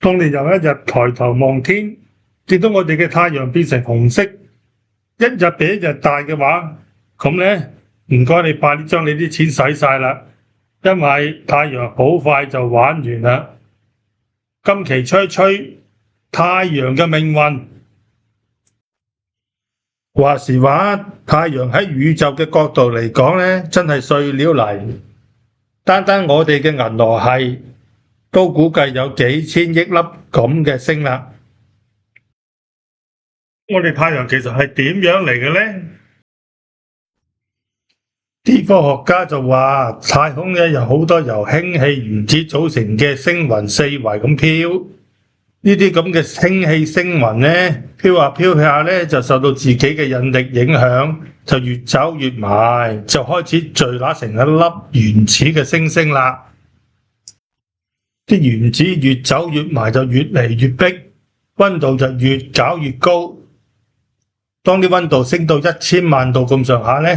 當你有一日抬頭望天，見到我哋嘅太陽變成紅色，一日比一日大嘅話，咁呢，唔該你快啲將你啲錢使晒啦，因為太陽好快就玩完啦。今期吹吹太陽嘅命運。話時話，太陽喺宇宙嘅角度嚟講呢，真係碎料嚟。單單我哋嘅銀河系都估計有幾千億粒咁嘅星啦。我哋太陽其實係點樣嚟嘅呢？啲科學家就話，太空呢有好多由氫氣原子組成嘅星雲四圍咁飄，呢啲咁嘅氫氣星雲呢，飄下飄下呢，就受到自己嘅引力影響，就越走越埋，就開始聚攏成一粒原始嘅星星啦。啲原子越走越埋，就越嚟越逼，溫度就越搞越高。當啲溫度升到1000萬度咁上下呢，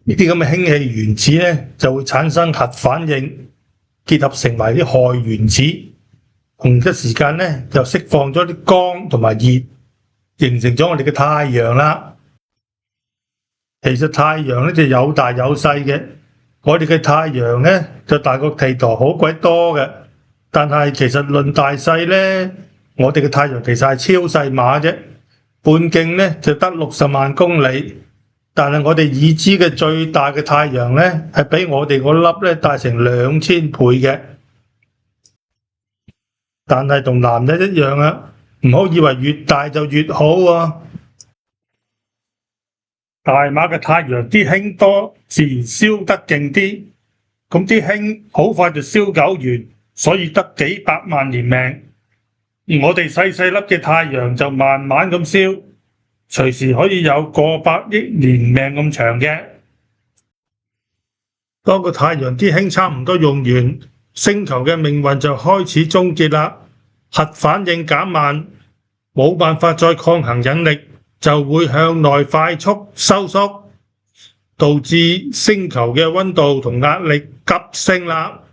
呢啲咁嘅氫氣原子呢，就會產生核反應，結合成為啲氦原子，同一時間呢，就釋放咗啲光同埋熱，形成咗我哋嘅太陽啦。其實太陽呢就有大有細嘅，我哋嘅太陽呢就大過地球好鬼多嘅，但係其實論大細呢，我哋嘅太陽其實係超細碼啫，半徑呢就得60萬公里。但係我哋已知嘅最大嘅太陽呢，係比我哋嗰粒呢大成2000倍嘅。但係同男人一樣啊，唔好以為越大就越好喎。大碼嘅太陽啲氫多，自然燒得勁啲，咁啲氫好快就燒久完，所以得幾百萬年命。而我哋細細粒嘅太陽就慢慢咁燒，隨時可以有過百億年命咁長嘅。當個太陽啲氫差唔多用完，星球嘅命運就開始終結啦。核反應減慢，冇辦法再抗衡引力，就會向內快速收縮，導致星球嘅溫度同壓力急升啦。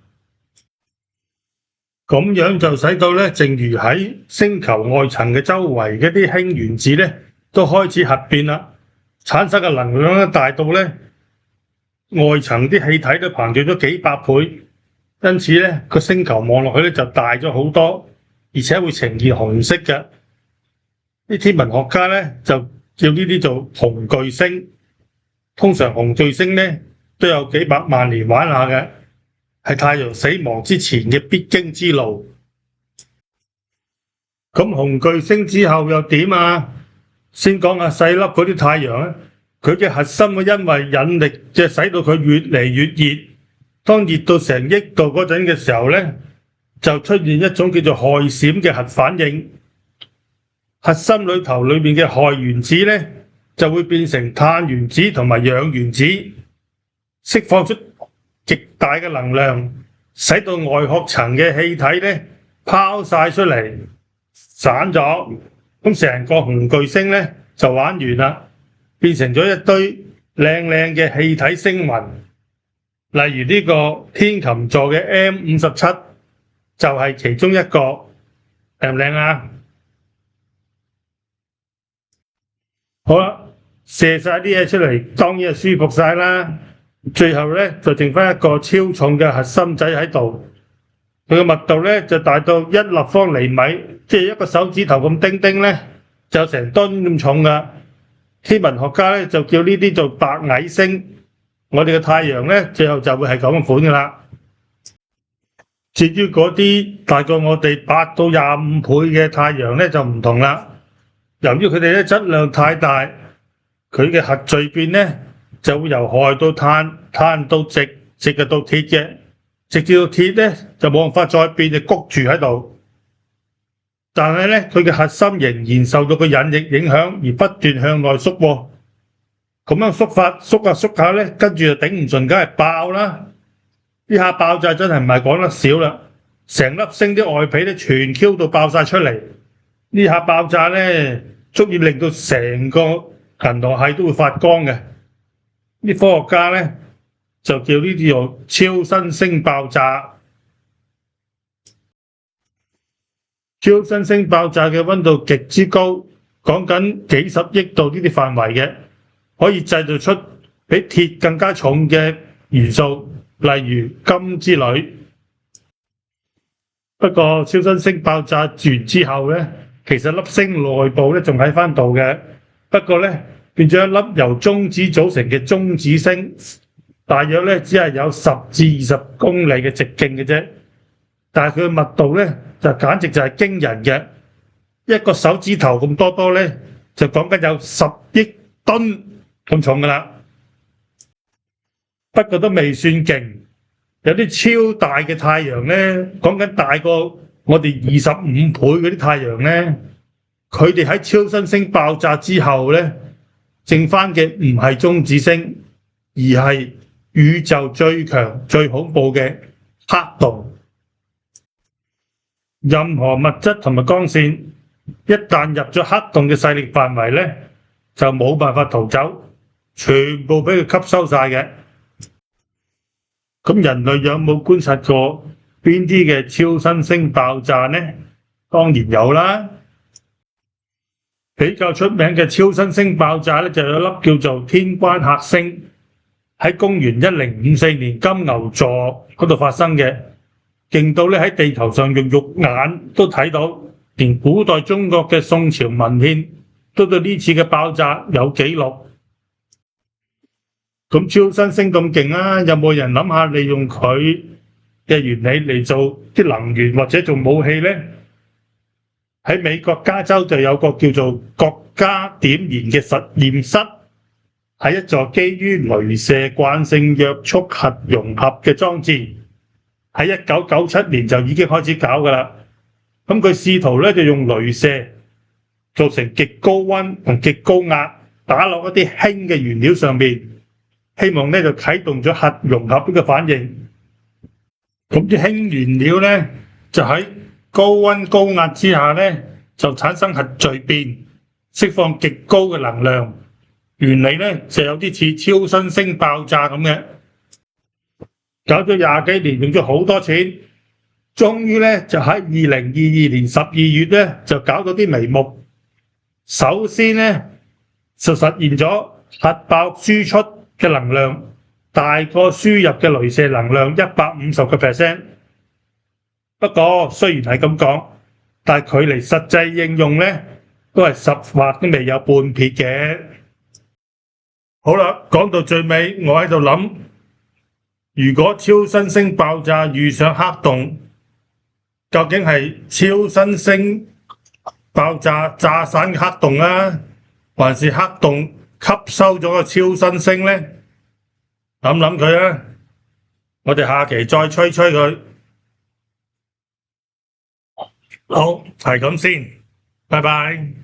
咁樣就使到呢，正如喺星球外層嘅周圍嘅啲氫原子呢，都開始核變啦，產生嘅能量呢大到呢，外層啲氣體都膨脹咗幾百倍，因此呢個星球望落去呢就大咗好多，而且會呈現紅色嘅。啲天文學家呢就叫呢啲做紅巨星。通常紅巨星呢都有幾百萬年玩下嘅，係太陽死亡之前嘅必經之路。咁紅巨星之後又點啊？先講下細粒嗰啲太陽啊，佢嘅核心會因為引力即係使到佢越嚟越熱。當熱到成億度嗰陣嘅時候呢，就出現一種叫做氦閃嘅核反應。核心裏頭裏面嘅氦原子呢，就會變成碳原子同埋氧原子，釋放出極大嘅能量，使到外殼層嘅氣體呢拋晒出嚟，散咗。咁成個紅巨星呢就玩完啦，變成咗一堆靚靚嘅氣體星雲。例如呢個天琴座嘅 M57就係其中一個，靚唔靚啊？好啦，射晒啲嘢出嚟，當然係舒服晒啦。最後呢，就剩翻一個超重嘅核心仔喺度，佢嘅密度呢，就大到1立方厘米，即係一個手指頭咁丁丁呢，就有成噸咁重噶。天文學家呢，就叫呢啲做白矮星。我哋嘅太陽呢，最後就會係咁款噶啦。至於嗰啲大過我哋8到25倍嘅太陽呢，就唔同啦。由於佢哋咧質量太大，佢嘅核聚變呢就會由氦到碳，碳到矽，矽到鐵嘅，直至到鐵呢就冇辦法再變，就谷住喺度。但係呢，佢嘅核心仍然受到個引力影響而不斷向內縮喎。咁樣縮法縮下縮下呢，跟住就頂唔順，梗係爆啦！呢下爆炸真係唔係講得少啦，成粒星啲外皮呢全 Q 到爆晒出嚟。呢下爆炸呢，足以令到成個銀河系都會發光嘅。啲科學家呢，就叫呢啲做超新星爆炸。超新星爆炸嘅溫度極之高，講緊幾十億度呢啲範圍嘅，可以製造出比鐵更加重嘅元素，例如金之類。不過超新星爆炸完之後咧，其實粒星內部咧仲喺返度嘅，不過咧變咗一粒由中子組成嘅中子星，大約咧只係有10至20公里嘅直徑嘅啫，但係佢嘅密度咧就簡直就係驚人嘅，一個手指頭咁多咧，就講緊有10億噸咁重㗎喇。不過都未算勁，有啲超大嘅太陽咧，講緊大過我哋25倍嗰啲太陽咧，佢哋喺超新星爆炸之後咧，剩返嘅唔係中子星，而係宇宙最強最恐怖嘅黑洞。任何物質同埋光線一旦入咗黑洞嘅勢力範圍咧，就冇辦法逃走，全部俾佢吸收晒嘅。咁人類有冇觀察過邊啲嘅超新星爆炸呢？當然有啦。比較出名嘅超新星爆炸咧，就有一粒叫做天關客星，喺公元1054年金牛座嗰度發生嘅，勁到咧喺地球上用肉眼都睇到，連古代中國嘅宋朝文獻都對呢次嘅爆炸有記錄。咁超新星咁勁啊，有冇人諗下利用佢嘅原理嚟做啲能源或者做武器呢？喺美國加州就有個叫做國家點燃嘅實驗室，係一座基於雷射慣性約束核融合嘅裝置，喺1997年就已經開始搞㗎喇。咁佢試圖咧就用雷射造成極高溫同極高壓，打落一啲氫嘅原料上面。希望咧就啟動咗核融合呢個反應，咁啲氫原料咧就喺高溫高壓之下咧就產生核聚變，釋放極高嘅能量。原理咧就有啲似超新星爆炸咁嘅，搞咗20幾年，用咗好多錢，終於咧就喺2022年12月咧就搞到啲眉目。首先咧就實現咗核爆輸出嘅能量大過輸入嘅雷射能量150%。不過雖然係咁講，但係距離實際應用咧都係10劃都未有半撇嘅。好啦，講到最尾，我喺度諗，如果超新星爆炸遇上黑洞，究竟係超新星爆炸炸散黑洞啊，還是黑洞吸收咗個超新星呢？諗諗佢啊，我哋下期再吹吹佢。好，係咁先，拜拜。